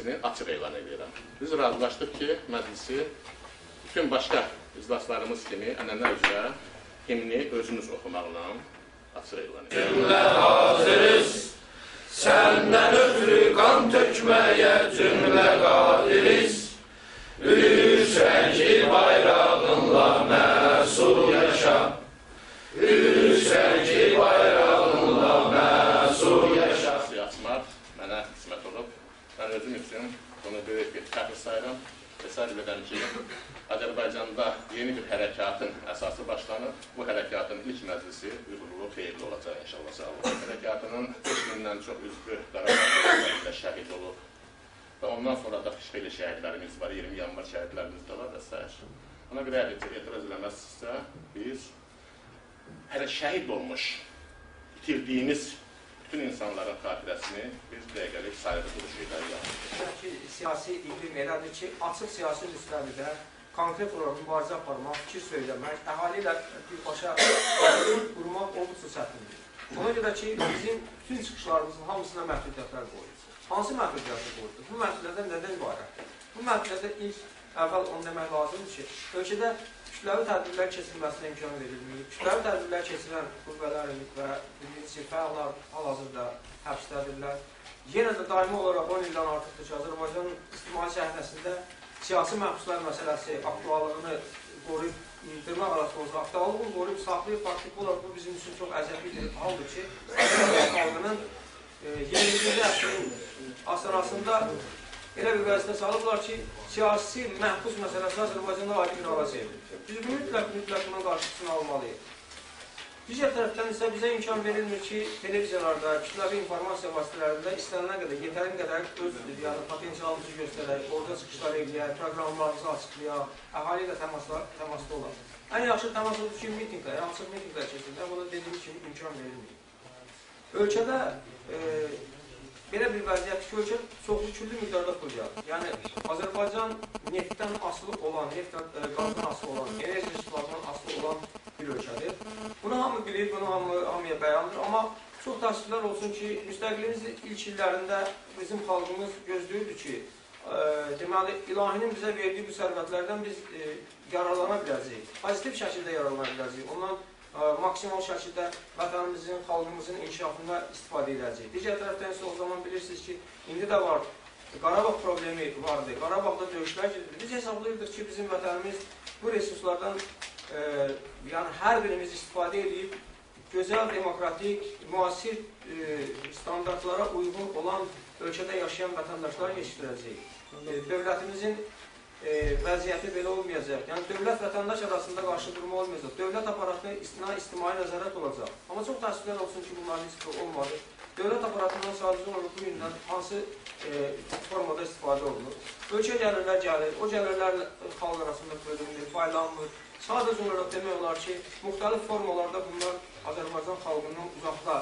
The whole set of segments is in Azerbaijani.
məclisini açıq elan edirəm. Biz razılaşdıq ki, məclisi bütün başqa iclaslarımız kimi ənənə üzrə himni özünüz oxumaqla açıq elan edirəm. Cümlə hazırız, səndən ötürü qan tökməyə cümlə qadiriz. Ülüsənki bayrağınla məsul yaşa. Ülüsənki bayrağınla məsul yaşa. Açmaq mənə qismət olub. Mən özüm üçün bunu böyük bir fəxr sayıram. Təsəvvür edirəm ki, Azərbaycanda yeni bir hərəkatın əsası başlanıb. Bu hərəkatın ilk məclisi uğurlu, xeyirli olacaq inşallah. Sağ olun. Hərəkatının 5000-dən çox üzvü Qarabağ şəhid olub. Və ondan sonra da xeyli şəhidlərimiz var, 20 yanvar şəhidlərimiz də var və s. Ona görə etiraz eləməzsə, biz hələ şəhid olmuş, itirdiyimiz bütün insanların xatirəsini bir dəqiqəlik sayıqı duruşu edərik. Siyasi iqlim elədir ki, açıq siyasi müstəvidə konkret olaraq mübarizə aparmaq, fikir söyləmək, əhali ilə birbaşa qurmaq olduqca çətindir. Ona görə ki, bizim bütün çıxışlarımızın hamısına məhdudiyyətlər qoyulur. Hansı məhdudiyyəti qoyulur? Bu məhdudiyyətlər nədən ibarətdir? Bu məhdudiyyətdə ilk əvvəl onu demək lazımdır ki, ölkədə kütləvi tədbirlər keçirilməsinə imkan verilmir. Kütləvi tədbirlər keçirən qüvvələrin və fəallar hal-hazırda həbsdədirlər. Yenə də daimi olaraq 10 ildən artıqdır ki, Azərbaycanın ictimai səhnəsində siyasi məhbuslar məsələsi aktuallığını qoruyub, dırmaq arasında aktuallığını qoruyub, saxlayıb, faktiki olaraq bu bizim üçün çox əziyyətli bir haldır ki, Azərbaycan xalqının 20-ci əsrin astanasında elə bir vəziyyətə salıblar ki, siyasi məhbus məsələsi Azərbaycanda aydın bir hala çevrilir. Biz mütləq bunun qarşısını almalıyıq. Digər tərəfdən isə bizə imkan verilmir ki, televiziyalarda, kütləvi informasiya vasitələrində istənilən qədər, yetərin qədər öz potensialımızı göstərək, orada çıxışlar eləyək, proqramlarımızı açıqlayaq, əhali ilə təmasda olaq. Ən yaxşı təmas odur ki, mitinglər, açıq mitinglər keçirlər, buna dediyim kimi imkan verilmir. Ölkədə belə bir vəziyyətdir ki, ölkə çoxlu küllü miqdarda pul yağır. Yəni, Azərbaycan neftdən asılı olan, qazdan asılı olan, enerji resurslarından asılı olan bir ölkədir. Bunu hamı bilir, bunu hamıya bəyandır. Amma çox təəssüflər olsun ki, müstəqilliğimiz ilk illərində bizim xalqımız gözləyirdi ki, deməli, ilahinin bizə verdiyi bu sərvətlərdən biz yararlana biləcəyik. Pozitiv şəkildə yararlana biləcəyik. Ondan maksimal şəkildə vətənimizin, xalqımızın inkişafında istifadə edəcəyik. Digər tərəfdən isə o zaman bilirsiniz ki, indi də var, Qarabağ problemi vardı, Qarabağda döyüşlər gedirdi. Biz hesablayırdıq ki, bizim vətənimiz bu resurslardan yəni hər birimiz istifadə edib, gözəl, demokratik, müasir standartlara uyğun olan ölkədə yaşayan vətəndaşlar yetişdirəcəyik. Dövlətimizin vəziyyəti belə olmayacaq. Yəni, dövlət vətəndaş arasında qarşı durma olmayacaq. Dövlət aparatına ictimai nəzarət olacaq. Amma çox təəssüflər olsun ki, bunların heç olmadı. Dövlət aparatından sadəcə olaraq bu gündən hansı formada istifadə olunur? Ölkə gəlirlər gəlir, o gəlirlər xalq arasında bölünmür, paylanmır. Sadəcə olaraq demək olar ki, müxtəlif formalarda bunlar Azərbaycan xalqının uzaqda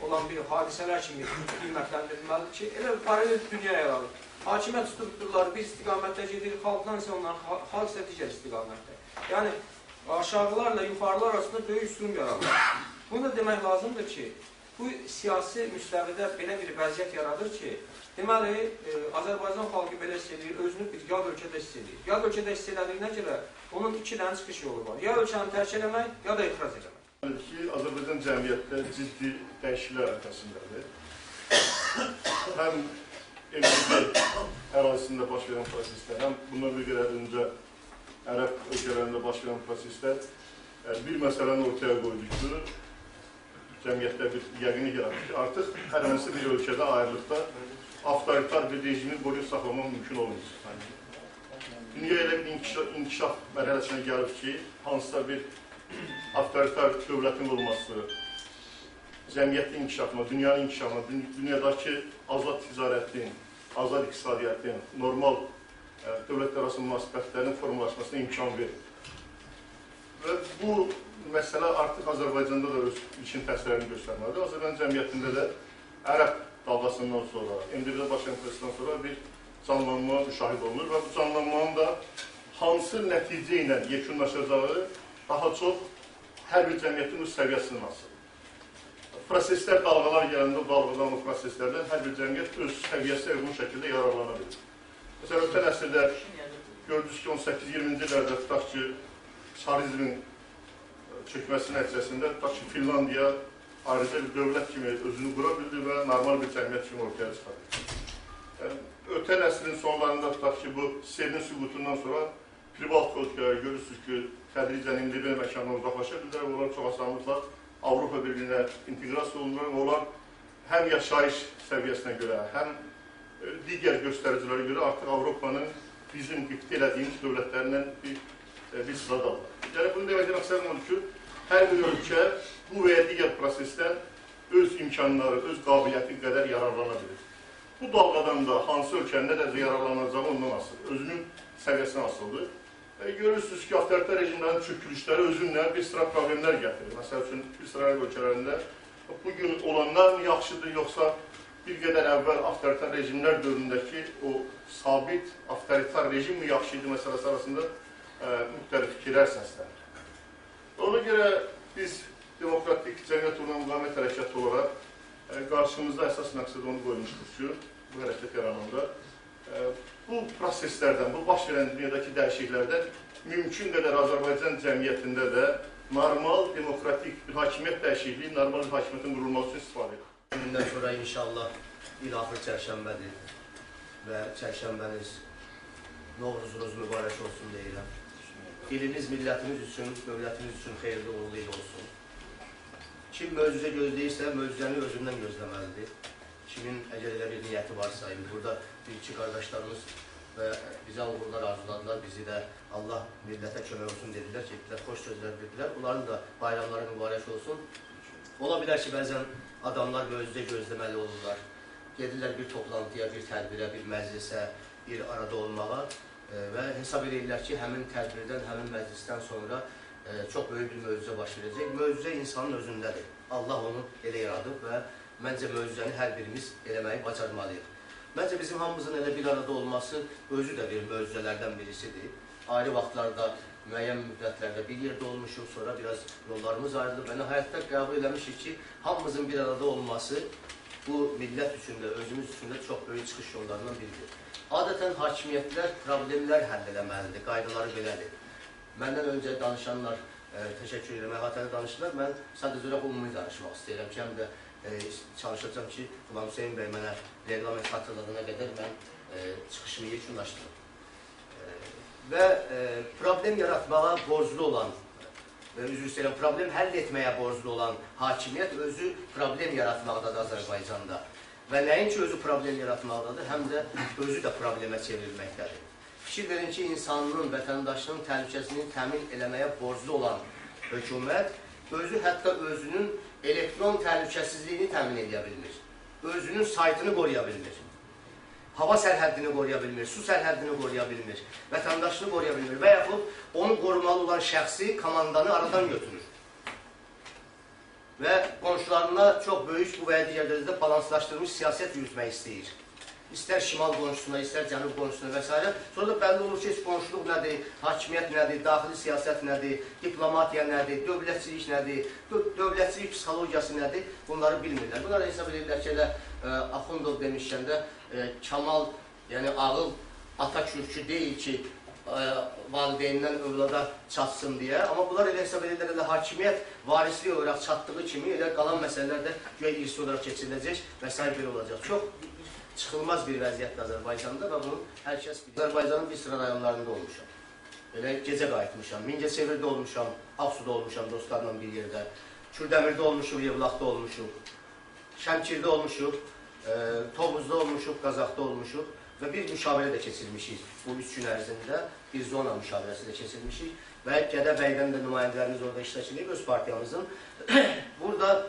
olan bir hadisələr kimi qiymətləndirilməlidir ki, elə paralel dünya yaranır. Hakimiyyət strukturları bir istiqamətdə gedir, xalqdan isə onların, xalq isə digər istiqamətdə. Yəni, aşağılarla yuxarılar arasında böyük üstün yaranır. Bunu da demək lazımdır ki, bu siyasi müstəvidə belə bir vəziyyət yaradır ki, deməli, Azərbaycan xalqı belə hiss edir, özünü bir yad ölkədə hiss edir. Yad ölkədə hiss edildiyinə görə onun iki dənə çıxış yolu var. Ya ölkəni tərk eləmək, ya da etiraz eləmək. Ki, Azərbaycan cəmiyyətdə ciddi dəyişikliklər arxasındadır. Həm MDB ərazisində baş verən proseslər, həm bundan bir qədər öncə Ərəb ölkələrində baş verən proseslər bir məsələni ortaya qoydu ki, cəmiyyətdə bir yəqinlik yaratır ki, artıq hər hansı bir ölkədə ayrılıqda avtoritar bir rejimi qoruyub saxlamaq mümkün olmur. Dünya elə bir inkişaf mərhələsinə gəlib ki, hansısa bir avtoritar dövlətin olması, cəmiyyətin inkişafına, dünyanın inkişafına, dünyadakı azad ticarətin, azad iqtisadiyyətin, normal dövlətlər arası münasibətlərin formalaşmasına imkan verir. Və bu məsələ artıq Azərbaycanda da öz ilkin təsirlərini göstərməlidir. Azərbaycan cəmiyyətində də Ərəb dalğasından sonra, MDB-də baş verən prosesdən sonra bir canlanma müşahid olunur və bu canlanmanın da hansı nəticə ilə yekunlaşacağı daha çox hər bir cəmiyyətin öz səviyyəsindən asılıdır. Proseslər, dalğalar gələndə o dalğadan o proseslərdən hər bir cəmiyyət öz səviyyəsinə uyğun şəkildə yararlana bilir. Məsələn, ötən əsrdə gördünüz ki, 18-20-ci illərdə tutaq ki, çarizmin çökməsi nəticəsində tutaq ki, Finlandiya ayrıca bir dövlət kimi özünü qura bildi və normal bir cəmiyyət kimi ortaya çıxardı. Ötən əsrin sonlarında tutaq ki, bu Serinin sübutundan sonra Pribaltikaya görürsünüz ki, tədricən individual məkanına uzaqlaşa bildilər və onlar çox asanlıqla Avropa Birliyinə inteqrasiya olunurlar və onlar həm yaşayış səviyyəsinə görə, həm digər göstəricilərə görə artıq Avropanın bizim qibtə elədiyimiz dövlətlərindən bir sıradadır. Yəni, bunu deməkdə məqsədim odur ki, hər bir ölkə bu və ya digər prosesdən öz imkanları, öz qabiliyyəti qədər yararlana bilir. Bu dalğadan da hansı ölkənin nə dərəcə yararlanacağı ondan asılıdır, özünün səviyyəsinə asılıdır. Görürsünüz ki, avtoritar rejimlərin çökülüşləri özündən bir sıra problemlər gətirir. Məsəl üçün, bir sıra ölkələrində bugün olanlar mı yaxşıdır, yoxsa bir qədər əvvəl avtoritar rejimlər dövründəki o sabit avtoritar rejim mi yaxşıydı məsələsi arasında müxtəlif fikirlər səslənir. Ona görə biz demokratik cəmiyyət uğruna müqavimət hərəkatı olaraq qarşımızda əsas məqsəd onu qoymuşdur ki, bu hərəkət yarananda bu proseslərdən, bu baş verən dünyadakı dəyişikliklərdən mümkün qədər Azərbaycan cəmiyyətində də normal, demokratik bir hakimiyyət dəyişikliyi, normal bir hakimiyyətin qurulması üçün istifadə edir. Gündən sonra inşallah il axır çərşənbədir və çərşənbəniz, Novruzunuz mübarək olsun deyirəm. İliniz millətimiz üçün, dövlətimiz üçün xeyirli uğurlu il olsun. Kim möcüzə gözləyirsə, möcüzəni özündən gözləməlidir. Kimin əgər elə bir niyyəti varsa, burada bir-iki qardaşlarımız və bizə uğurlar arzuladılar, bizi də Allah millətə kömək olsun dedilər ki, xoş sözlər dedilər. Onların da bayramları mübarək olsun. Ola bilər ki, bəzən adamlar möcüzə gözləməli olurlar. Gedirlər bir toplantıya, bir tədbirə, bir məclisə, bir arada olmağa və hesab edirlər ki, həmin tədbirdən, həmin məclisdən sonra çox böyük bir möcüzə baş verəcək. Möcüzə insanın özündədir. Allah onu elə yaradıb və məncə möcüzəni hər birimiz eləməyi bacarmalıyıq. Məncə bizim hamımızın elə bir arada olması özü də bir möcüzələrdən birisidir. Ayrı vaxtlarda, müəyyən müddətlərdə bir yerdə olmuşuq, sonra biraz yollarımız ayrılıb və nəhayətdə qəbul eləmişik ki, hamımızın bir arada olması bu millət üçün də, özümüz üçün də çox böyük çıxış yollarından biridir. Adətən hakimiyyətlər problemlər həll eləməlidir, qaydaları belədir. Məndən öncə danışanlar, təşəkkür edirəm, əhatəli danışırlar. Mən sadəcə olaraq ümumi danışmaq istəyirəm ki, həm də çalışacağım ki, Qulam Hüseyin bəy mənə reglament xatırladığına qədər mən çıxışımı yekunlaşdırım. Və problem yaratmağa borclu olan, üzr istəyirəm, problem həll etməyə borclu olan hakimiyyət özü problem yaratmaqdadır Azərbaycanda. Və nəinki özü problem yaratmaqdadır, həm də özü də problemə çevrilməkdədir. Fikir verin ki, insanlığın, vətəndaşının təhlükəsini təmin eləməyə borclu olan hökumət özü hətta özünün elektron təhlükəsizliyini təmin edə bilmir. Özünün saytını qoruya bilmir. Hava sərhəddini qoruya bilmir, su sərhəddini qoruya bilmir, vətəndaşını qoruya bilmir və yaxud onu qorumalı olan şəxsi, komandanı aradan götürür. Və qonşularına çox böyük bu və ya digər dərəcədə balanslaşdırılmış siyasət yürütmək istəyir. İstər şimal qonşusuna, istər cənub qonşusuna və s. Sonra da bəlli olur ki, qonşuluq nədir, hakimiyyət nədir, daxili siyasət nədir, diplomatiya nədir, dövlətçilik nədir, dövlətçilik psixologiyası nədir, bunları bilmirlər. Bunlar hesab edirlər ki, elə Axundov demişkən də Kamal, yəni ağıl ata kürkü deyil ki, valideynindən övlada çatsın deyə. Amma bunlar elə hesab edirlər, elə hakimiyyət varislik olaraq çatdığı kimi elə qalan məsələlər də güya irsi olaraq keçiriləcək və s. belə olacaq. Çox çıxılmaz bir vəziyyətdir Azərbaycanda və bunu hər kəs bilir. Azərbaycanın bir sıra rayonlarında olmuşam. Elə gecə qayıtmışam, Mingəçevirdə olmuşam, Ağsuda olmuşam dostlarla bir yerdə, Kürdəmirdə olmuşuq, Yevlaxda olmuşuq, Şəmkirdə olmuşuq, Tovuzda olmuşuq, Qazaxda olmuşuq və bir müşavirə də keçirmişik bu 3 gün ərzində, bir zona müşavirəsi də keçirmişik və Gədəbəydən də nümayəndələrimiz orada iştirak edib öz partiyamızın. Burada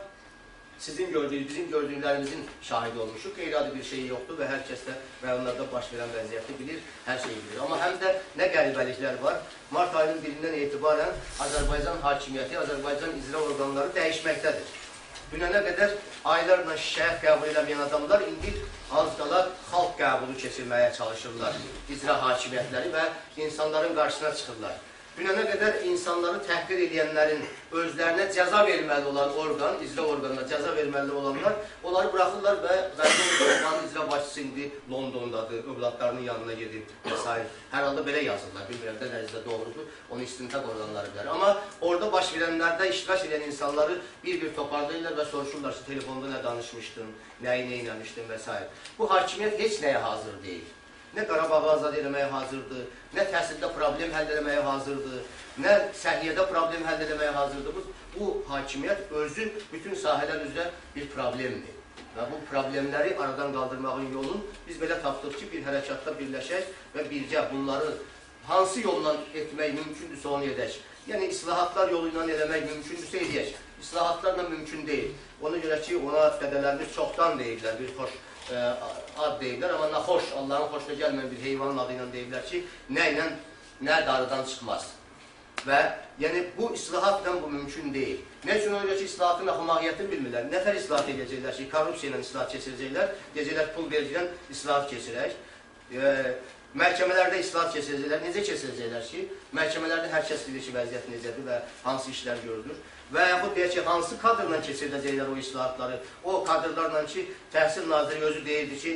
sizin gördüyünüz, bizim gördüklərimizin şahidi olmuşuq. Qeyri-adi bir şey yoxdur və hər kəs də rayonlarda baş verən vəziyyəti bilir, hər şeyi bilir. Amma həm də nə qəribəliklər var. Mart ayının 1-dən etibarən Azərbaycan hakimiyyəti, Azərbaycan icra orqanları dəyişməkdədir. Dünənə qədər aylarla şikayət qəbul edəməyən adamlar indi az qala xalq qəbulu keçirməyə çalışırlar, icra hakimiyyətləri və insanların qarşısına çıxırlar. dünənə qədər insanları təhqir edənlərin özlərinə cəza verməli olan orqan, icra orqanına cəza verməli olanlar, onları buraxırlar və Vəzir icra başçısı indi Londondadır, övladlarının yanına gedib və s. Hər halda belə yazırlar, bilmirəm də nəzdə doğrudur, onu istintaq orqanları bilər. Amma orada baş verənlərdə iştirak edən insanları bir-bir toparlayırlar və soruşurlar ki, telefonda nə danışmışdın, nəyi neynəmişdin və s. Bu hakimiyyət heç nəyə hazır deyil. Nə Qarabağı azad eləməyə hazırdır, nə təhsildə problem həll eləməyə hazırdır, nə səhiyyədə problem həll eləməyə hazırdır. Bu hakimiyyət özü bütün sahələr üzrə bir problemdir. Və bu problemləri aradan qaldırmağın yolunu biz belə tapdıq ki, bir hərəkatda birləşək və bircə bunları hansı yolla etmək mümkündürsə onu edək. Yəni, islahatlar yolu ilə eləmək mümkündürsə edək. İslahatlarla mümkün deyil. Ona görə ki, ona dədələrimiz çoxdan deyirlər, bir xoş ad deyirlər, amma naxoş, Allahın xoşuna gəlməyən bir heyvanın adı ilə deyirlər ki, nə ilə, nə darıdan çıxmaz. Və yəni, bu islahatla bu mümkün deyil. Nə üçün öyle ki, islahatın axımahiyyətini bilmirlər. Nətər islahat edəcəklər ki, korrupsiya ilə islahat keçirəcəklər, deyəcəklər, pul verəcəklər, islahat keçirək. Məhkəmələrdə islahat keçirəcəklər, necə keçirəcəklər ki, məhkəmələrdə hər kəs bilir ki, vəziyyət necədir və hansı işlər görülür. Və yaxud deyək ki, hansı kadrla keçirdəcəklər o islahatları, o kadrlarla ki, Təhsil Naziri özü deyirdi ki,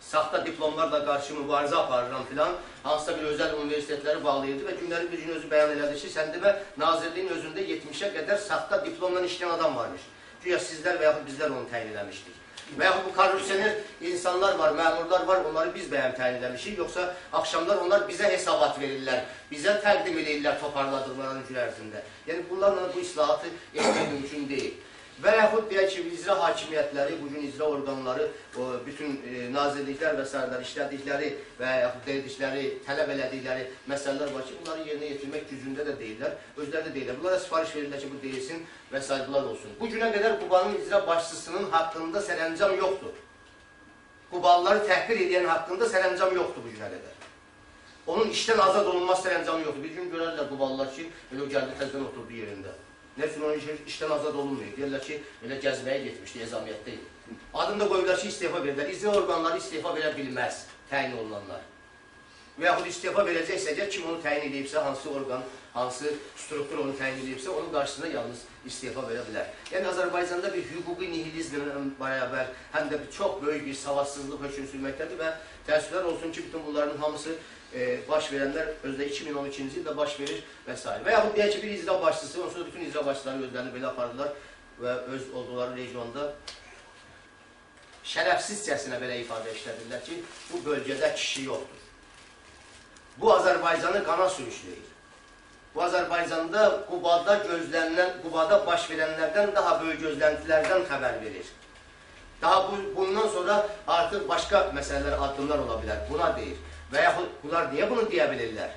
saxta diplomlarla qarşı mübarizə aparıram filan, hansısa bir özəl universitetləri bağlayırdı və günləri bir gün özü bəyan elədi ki, sən demə, Nazirliyin özündə 70'ə qədər saxta diplomla işləyən adam varmış. Güya sizlər və yaxud bizlər onu təyin eləmişdik. Və yaxud bu korrupsioner insanlar var, məmurlar var, onları biz bəyəm təyin eləmişik, yoxsa axşamlar onlar bizə hesabat verirlər, bizə təqdim edirlər toparladıqlarının gün ərzində. Yəni, bunlarla bu islahatı etmək mümkün deyil. Və yaxud deyək ki, icra hakimiyyətləri, bugün icra orqanları, bütün nazirliklər və sərlər işlədikləri və yaxud dedikləri, tələb elədikləri məsələlər var ki, bunları yerinə yetirmək gücündə də deyirlər, özləri də deyirlər. Bunlara sifariş verirlər ki, bu deyilsin və saygılar olsun. Bu günə qədər Qubanın icra başçısının haqqında sərəncam yoxdur. Qubalıları təhqir edən haqqında sərəncam yoxdur bu günə qədər. Onun işdən azad olunmaz sərəncamı yoxdur. Bir gün görərlər Qubalılar ki, elə o gəldi təzdən oturduğu yerində. Nə üçün onun işdən azad olunmuyor? Deyirlər ki, elə gəzməyə getmişdi, ezamiyyətdə idi. Adını da qoyurlar ki, istefa verirlər. İcra orqanları istefa verə bilməz, təyin olunanlar. Və yaxud istefa verəcəksə, kim onu təyin edibsə, hansı orqan, hansı struktur onu təyin edibsə, onun qarşısında yalnız istefa verə bilər. Yəni, Azərbaycanda bir hüquqi nihilizmlə bərabər, həm də çox böyük bir savadsızlıq hökm sürməkdədir və təəssüflər olsun ki, bütün bunların hamısı baş verənlər özdə 2012-ci ildə baş verir və s. Və yaxud deyək ki, bir icra başçısı, onsuz da bütün icra başçıları özlərini belə apardılar və öz olduqları regionda şərəfsizcəsinə belə ifadə işlədirlər ki, bu bölgədə kişi yoxdur. Bu Azərbaycanı qana sürüşləyir. Bu Azərbaycanda Qubada baş verənlərdən daha böyük gözləntilərdən xəbər verir. Daha bundan sonra artıq başqa məsələlər, addımlar ola bilər, buna deyir. Və yaxud bunlar niyə bunu deyə bilirlər?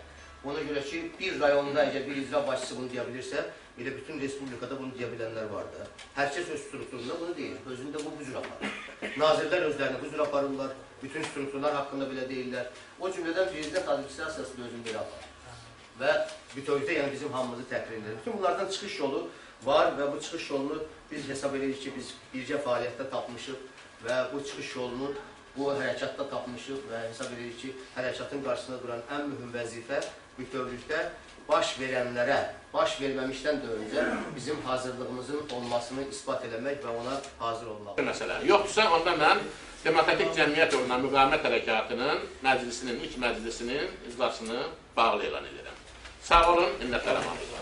Ona görə ki, bir rayonda əgər bir icra başçısı bunu deyə bilirsə, elə bütün respublikada bunu deyə bilənlər var da. Hər kəs öz strukturunda bunu deyir, özündə bu cür aparır. Nazirlər özlərini bu cür aparırlar, bütün strukturlar haqqında belə deyirlər. O cümlədən prezident administrasiyası da özünü belə aparır. Və bütövlükdə yəni bizim hamımızı təhqir edir. Bütün bunlardan çıxış yolu var və bu çıxış yolunu biz hesab edirik ki, biz bircə fəaliyyətdə tapmışıq və bu çıxış yolunu bu hərəkatda tapmışıq və hesab edirik ki, hərəkatın qarşısında duran ən mühüm vəzifə bütövlükdə baş verənlərə, baş verməmişdən də öncə bizim hazırlığımızın olmasını ispat eləmək və ona hazır olmaq. Məsələn, yoxdursa, onda mən Demokratik Cəmiyyət uğruna müqavimət hərəkatının məclisinin, ilk məclisinin iclasını bağlı elan edirəm. Sağ olun, minnətlər amalıyım.